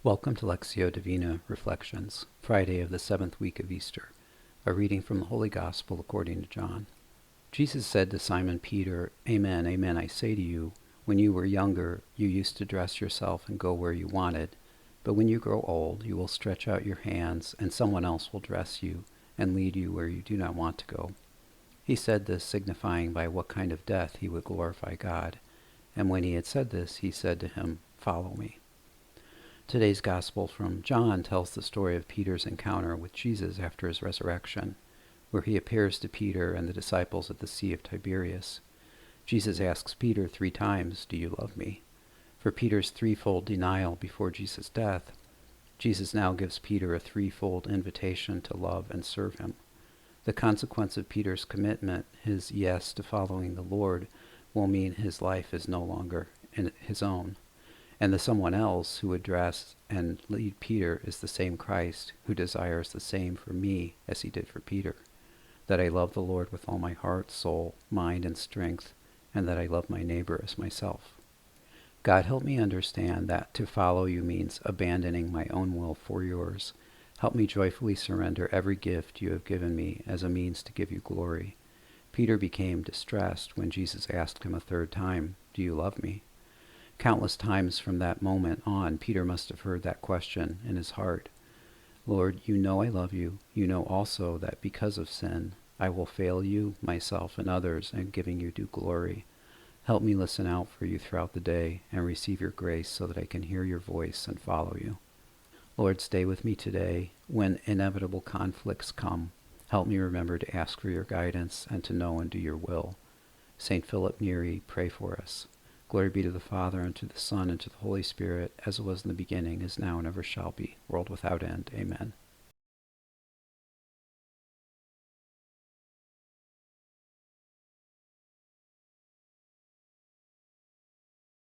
Welcome to Lectio Divina Reflections, Friday of the seventh week of Easter, a reading from the Holy Gospel according to John. Jesus said to Simon Peter, "Amen, amen, I say to you, when you were younger, you used to dress yourself and go where you wanted, but when you grow old, you will stretch out your hands, and someone else will dress you and lead you where you do not want to go." He said this, signifying by what kind of death he would glorify God. And when he had said this, he said to him, "Follow me." Today's Gospel from John tells the story of Peter's encounter with Jesus after his resurrection, where he appears to Peter and the disciples at the Sea of Tiberias. Jesus asks Peter 3 times, "Do you love me?" For Peter's threefold denial before Jesus' death, Jesus now gives Peter a threefold invitation to love and serve him. The consequence of Peter's commitment, his yes to following the Lord, will mean his life is no longer his own. And the someone else who would dress and lead Peter is the same Christ who desires the same for me as he did for Peter, that I love the Lord with all my heart, soul, mind, and strength, and that I love my neighbor as myself. God, help me understand that to follow you means abandoning my own will for yours. Help me joyfully surrender every gift you have given me as a means to give you glory. Peter became distressed when Jesus asked him a 3rd time, "Do you love me?" Countless times from that moment on, Peter must have heard that question in his heart. Lord, you know I love you. You know also that because of sin, I will fail you, myself, and others in giving you due glory. Help me listen out for you throughout the day and receive your grace so that I can hear your voice and follow you. Lord, stay with me today when inevitable conflicts come. Help me remember to ask for your guidance and to know and do your will. St. Philip Neri, pray for us. Glory be to the Father, and to the Son, and to the Holy Spirit, as it was in the beginning, is now, and ever shall be, world without end. Amen.